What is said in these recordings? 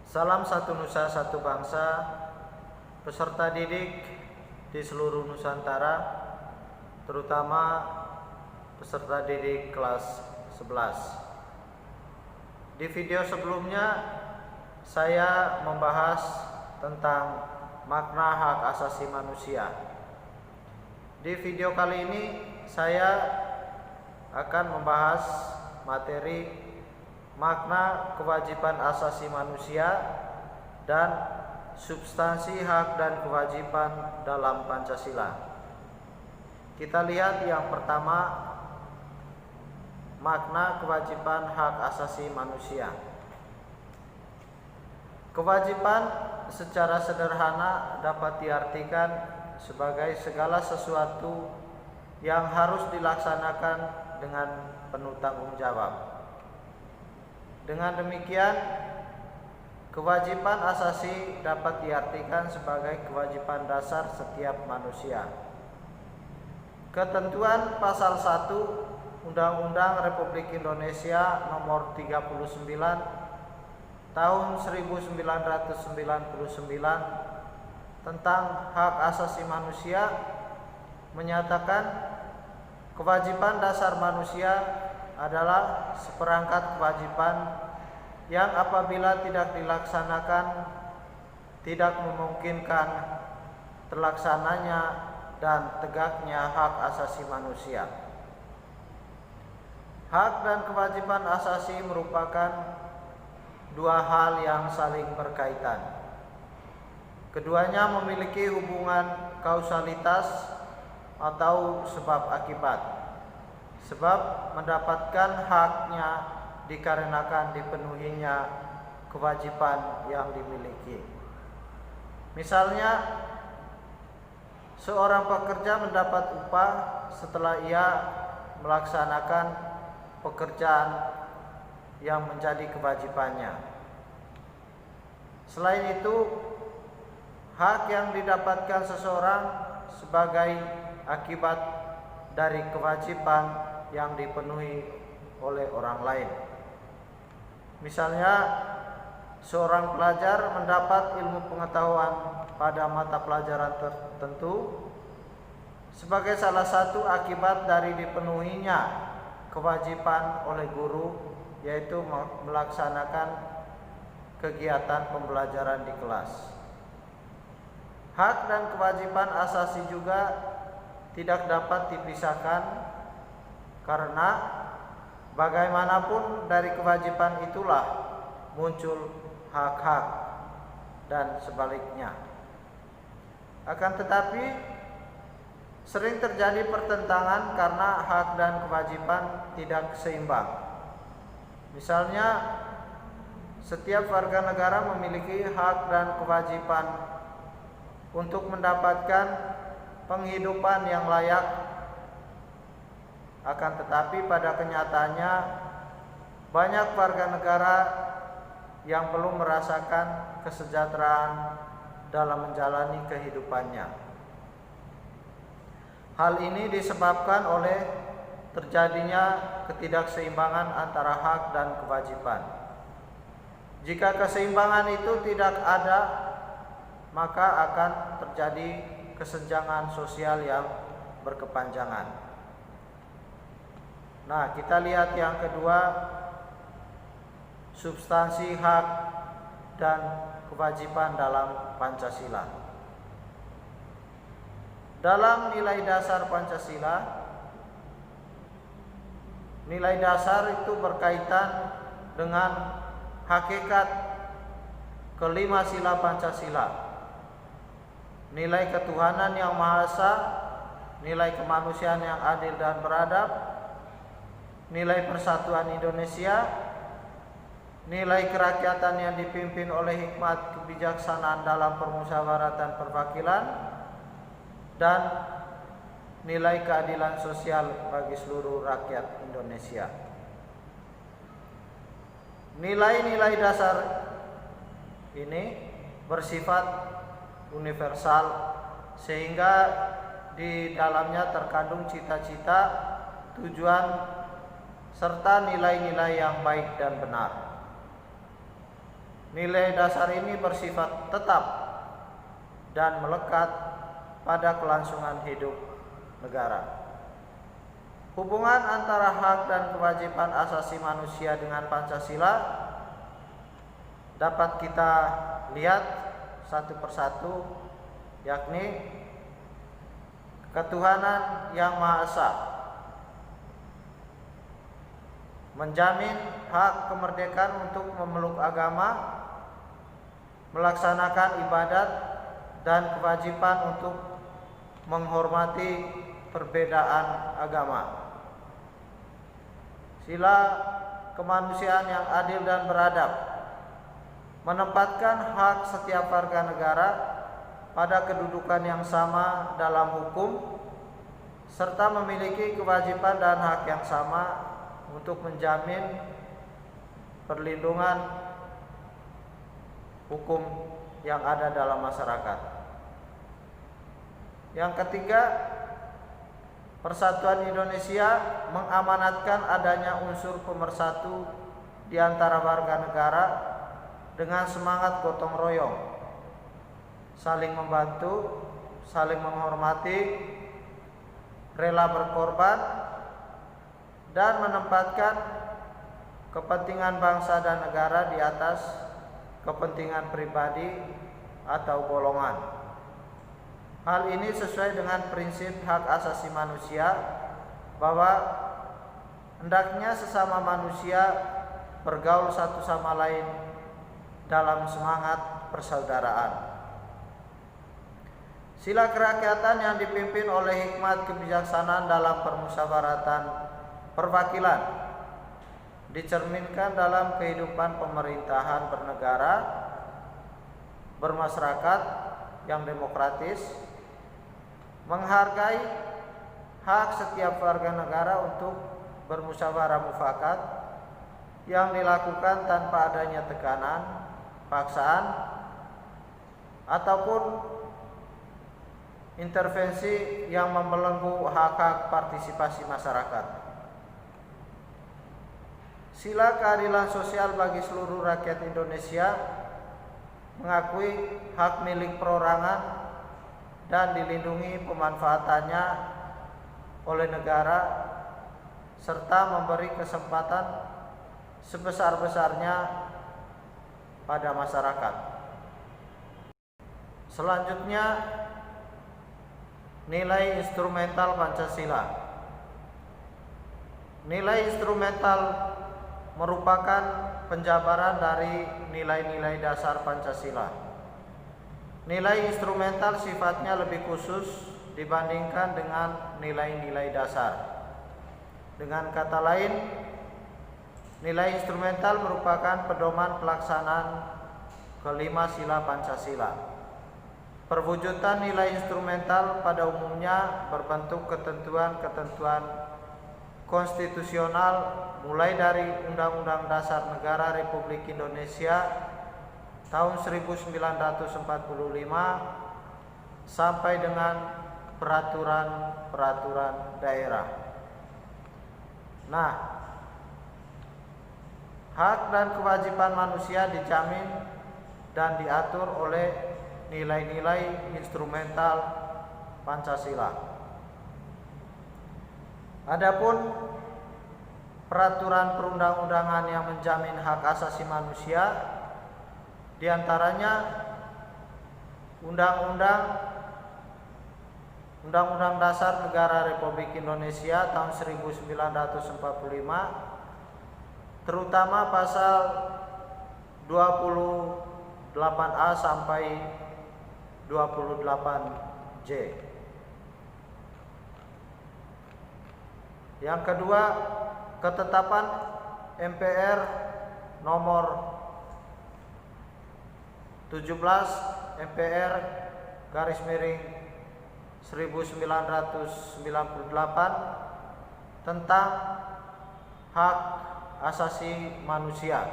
Salam satu nusa satu bangsa, peserta didik di seluruh Nusantara, terutama peserta didik kelas 11. Di video sebelumnya saya membahas tentang makna hak asasi manusia. Di video kali ini saya akan membahas materi makna kewajiban asasi manusia dan substansi hak dan kewajiban dalam Pancasila. Kita lihat yang pertama, makna kewajiban hak asasi manusia. Kewajiban secara sederhana dapat diartikan sebagai segala sesuatu yang harus dilaksanakan dengan penuh tanggung jawab. Dengan demikian, kewajiban asasi dapat diartikan sebagai kewajiban dasar setiap manusia. Ketentuan pasal 1 Undang-Undang Republik Indonesia Nomor 39 Tahun 1999 tentang hak asasi manusia menyatakan kewajiban dasar manusia adalah seperangkat kewajiban yang apabila tidak dilaksanakan tidak memungkinkan terlaksananya dan tegaknya hak asasi manusia. Hak dan kewajiban asasi merupakan dua hal yang saling berkaitan. Keduanya memiliki hubungan kausalitas atau sebab akibat. Sebab mendapatkan haknya dikarenakan dipenuhinya kewajiban yang dimiliki. Misalnya, seorang pekerja mendapat upah setelah ia melaksanakan pekerjaan yang menjadi kewajibannya. Selain itu, hak yang didapatkan seseorang sebagai akibat dari kewajiban yang dipenuhi oleh orang lain. Misalnya, seorang pelajar mendapat ilmu pengetahuan pada mata pelajaran tertentu sebagai salah satu akibat dari dipenuhinya kewajiban oleh guru, yaitu melaksanakan kegiatan pembelajaran di kelas. Hak dan kewajiban asasi juga tidak dapat dipisahkan, karena bagaimanapun dari kewajiban itulah muncul hak-hak dan sebaliknya. Akan tetapi sering terjadi pertentangan karena hak dan kewajiban tidak seimbang. Misalnya, setiap warga negara memiliki hak dan kewajiban untuk mendapatkan penghidupan yang layak. Akan tetapi pada kenyataannya banyak warga negara yang belum merasakan kesejahteraan dalam menjalani kehidupannya. Hal ini disebabkan oleh terjadinya ketidakseimbangan antara hak dan kewajiban. Jika keseimbangan itu tidak ada, maka akan terjadi kesenjangan sosial yang berkepanjangan. Nah, kita lihat yang kedua, substansi hak dan kewajiban dalam Pancasila. Dalam nilai dasar Pancasila, nilai dasar itu berkaitan dengan hakikat kelima sila Pancasila. Nilai ketuhanan yang Maha Esa, nilai kemanusiaan yang adil dan beradab, nilai persatuan Indonesia, nilai kerakyatan yang dipimpin oleh hikmat kebijaksanaan dalam permusyawaratan perwakilan, dan nilai keadilan sosial bagi seluruh rakyat Indonesia. Nilai-nilai dasar ini bersifat universal sehingga di dalamnya terkandung cita-cita, tujuan serta nilai-nilai yang baik dan benar. Nilai dasar ini bersifat tetap dan melekat pada kelangsungan hidup negara. Hubungan antara hak dan kewajiban asasi manusia dengan Pancasila dapat kita lihat satu persatu, yakni ketuhanan yang Maha Esa menjamin hak kemerdekaan untuk memeluk agama, melaksanakan ibadat, dan kewajiban untuk menghormati perbedaan agama. Sila kemanusiaan yang adil dan beradab menempatkan hak setiap warga negara pada kedudukan yang sama dalam hukum, serta memiliki kewajiban dan hak yang sama untuk menjamin perlindungan hukum yang ada dalam masyarakat. Yang ketiga, Persatuan Indonesia mengamanatkan adanya unsur pemersatu di antara warga negara dengan semangat gotong royong, saling membantu, saling menghormati, rela berkorban, dan menempatkan kepentingan bangsa dan negara di atas kepentingan pribadi atau golongan. Hal ini sesuai dengan prinsip hak asasi manusia bahwa hendaknya sesama manusia bergaul satu sama lain dalam semangat persaudaraan. Sila kerakyatan yang dipimpin oleh hikmat kebijaksanaan dalam permusyawaratan perwakilan dicerminkan dalam kehidupan pemerintahan bernegara, bermasyarakat yang demokratis, menghargai hak setiap warga negara untuk bermusyawarah mufakat yang dilakukan tanpa adanya tekanan, paksaan, ataupun intervensi yang membelenggu hak-hak partisipasi masyarakat. Sila keadilan sosial bagi seluruh rakyat Indonesia mengakui hak milik perorangan dan dilindungi pemanfaatannya oleh negara, serta memberi kesempatan sebesar-besarnya pada masyarakat. Selanjutnya, nilai instrumental Pancasila. Nilai instrumental merupakan penjabaran dari nilai-nilai dasar Pancasila. Nilai instrumental sifatnya lebih khusus dibandingkan dengan nilai-nilai dasar. Dengan kata lain, nilai instrumental merupakan pedoman pelaksanaan kelima sila Pancasila. Perwujudan nilai instrumental pada umumnya berbentuk ketentuan-ketentuan konstitusional mulai dari Undang-Undang Dasar Negara Republik Indonesia tahun 1945 sampai dengan peraturan-peraturan daerah. Nah, hak dan kewajiban manusia dijamin dan diatur oleh nilai-nilai instrumental Pancasila. Adapun peraturan perundang-undangan yang menjamin hak asasi manusia, di antaranya Undang-Undang Dasar Negara Republik Indonesia tahun 1945, terutama pasal 28A sampai 28J. Yang kedua, ketetapan MPR nomor 17 MPR garis miring 1998 tentang hak asasi manusia.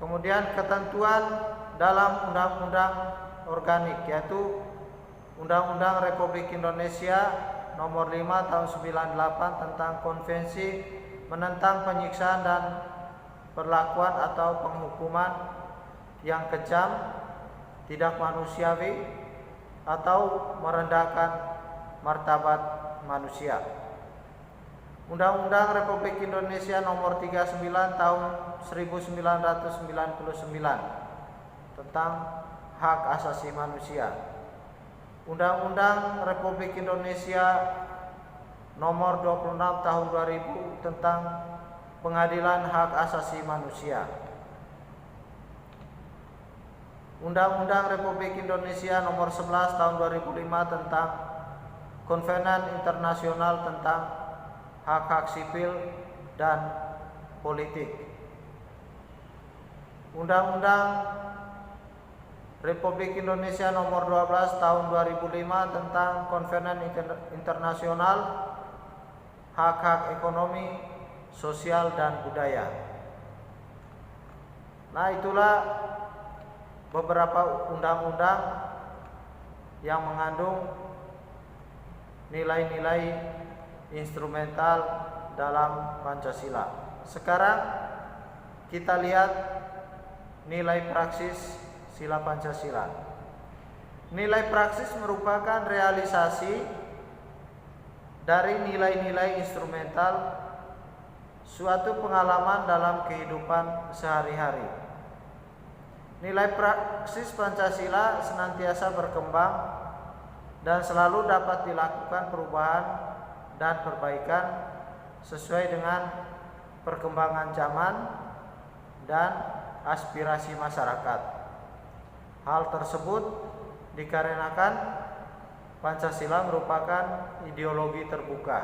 Kemudian ketentuan dalam undang-undang organik, yaitu Undang-Undang Republik Indonesia nomor 5 tahun 98 tentang konvensi menentang penyiksaan dan perlakuan atau penghukuman yang kejam, tidak manusiawi, atau merendahkan martabat manusia. Undang-Undang Republik Indonesia Nomor 39 Tahun 1999 tentang hak asasi manusia. Undang-Undang Republik Indonesia Nomor 26 Tahun 2000 tentang Pengadilan Hak Asasi Manusia. Undang-Undang Republik Indonesia Nomor 11 Tahun 2005 tentang Konvensi Internasional tentang Hak-Hak Sipil dan Politik. Undang-Undang Republik Indonesia Nomor 12 Tahun 2005 tentang Konvensi Internasional Hak-Hak Ekonomi, Sosial, dan Budaya. Nah, itulah beberapa undang-undang yang mengandung nilai-nilai instrumental dalam Pancasila. Sekarang kita lihat nilai praksis sila Pancasila. Nilai praksis merupakan realisasi dari nilai-nilai instrumental suatu pengalaman dalam kehidupan sehari-hari. Nilai praksis Pancasila senantiasa berkembang dan selalu dapat dilakukan perubahan dan perbaikan sesuai dengan perkembangan zaman dan aspirasi masyarakat. Hal tersebut dikarenakan Pancasila merupakan ideologi terbuka.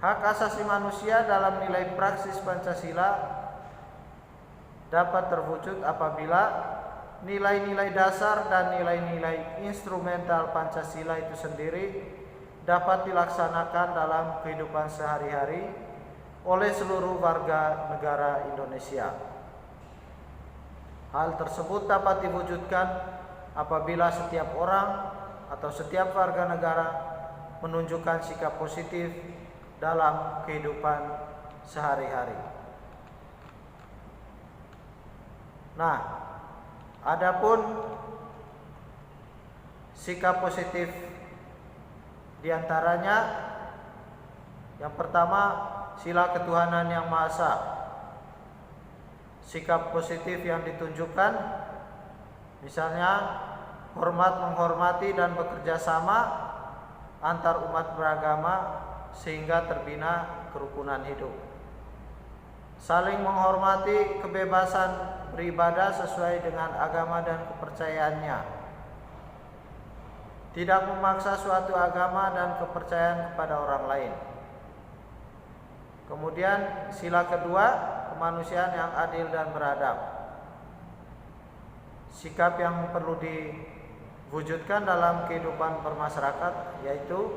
Hak asasi manusia dalam nilai praksis Pancasila dapat terwujud apabila nilai-nilai dasar dan nilai-nilai instrumental Pancasila itu sendiri dapat dilaksanakan dalam kehidupan sehari-hari oleh seluruh warga negara Indonesia. Hal tersebut dapat diwujudkan apabila setiap orang atau setiap warga negara menunjukkan sikap positif dalam kehidupan sehari-hari. Nah, adapun sikap positif diantaranya, yang pertama, sila ketuhanan yang Maha Esa. Sikap positif yang ditunjukkan misalnya hormat menghormati dan bekerja sama antar umat beragama sehingga terbina kerukunan hidup. Saling menghormati kebebasan beribadah sesuai dengan agama dan kepercayaannya. Tidak memaksa suatu agama dan kepercayaan kepada orang lain. Kemudian sila kedua, kemanusiaan yang adil dan beradab. Sikap yang perlu diwujudkan dalam kehidupan bermasyarakat yaitu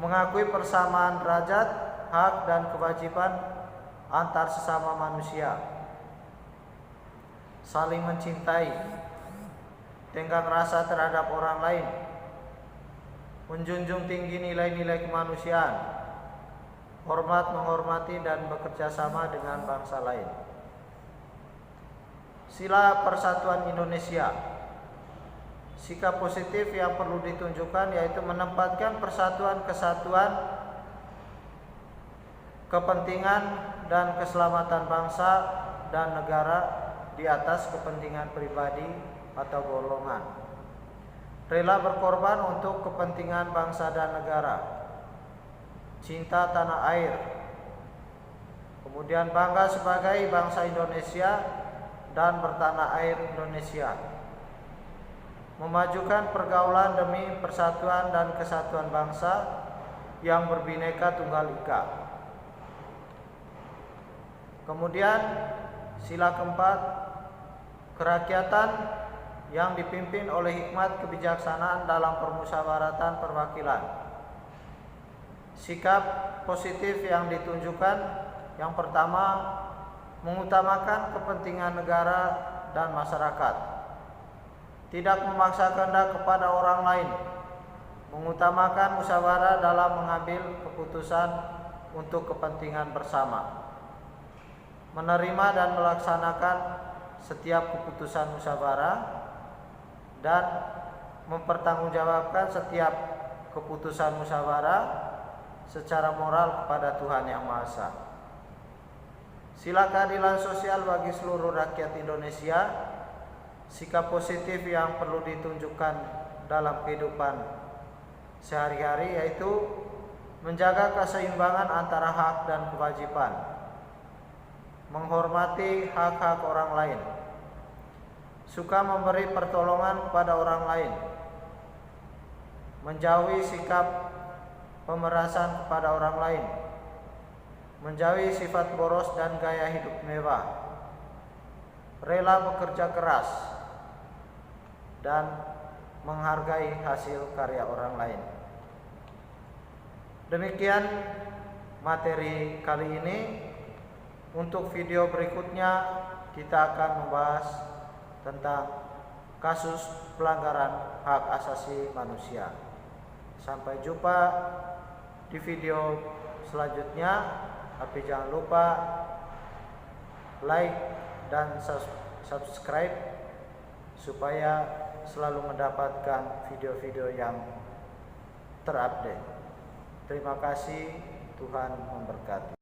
mengakui persamaan derajat, hak, dan kewajiban antar sesama manusia, saling mencintai, tenggang rasa terhadap orang lain, menjunjung tinggi nilai-nilai kemanusiaan, hormat menghormati dan bekerja sama dengan bangsa lain. Sila Persatuan Indonesia. Sikap positif yang perlu ditunjukkan yaitu menempatkan persatuan, kesatuan, kepentingan dan keselamatan bangsa dan negara di atas kepentingan pribadi atau golongan. Rela berkorban untuk kepentingan bangsa dan negara. Cinta tanah air. Kemudian bangga sebagai bangsa Indonesia dan bertanah air Indonesia. Memajukan pergaulan demi persatuan dan kesatuan bangsa yang berbineka tunggal ika. Kemudian sila keempat, kerakyatan yang dipimpin oleh hikmat kebijaksanaan dalam permusyawaratan perwakilan. Sikap positif yang ditunjukkan, yang pertama, mengutamakan kepentingan negara dan masyarakat. Tidak memaksa kehendak kepada orang lain, mengutamakan musyawarah dalam mengambil keputusan untuk kepentingan bersama. menerima dan melaksanakan setiap keputusan musyawarah, dan mempertanggungjawabkan setiap keputusan musyawarah secara moral kepada Tuhan Yang Maha Esa. Sila keadilan sosial bagi seluruh rakyat Indonesia, sikap positif yang perlu ditunjukkan dalam kehidupan sehari-hari, yaitu menjaga keseimbangan antara hak dan kewajiban, menghormati hak-hak orang lain, suka memberi pertolongan kepada orang lain, menjauhi sikap pemerasan kepada orang lain, menjauhi sifat boros dan gaya hidup mewah, rela bekerja keras, dan menghargai hasil karya orang lain. Demikian materi kali ini. Untuk video berikutnya kita akan membahas tentang kasus pelanggaran hak asasi manusia. Sampai jumpa di video selanjutnya. Tapi jangan lupa like dan subscribe supaya selalu mendapatkan video-video yang terupdate. Terima kasih, Tuhan memberkati.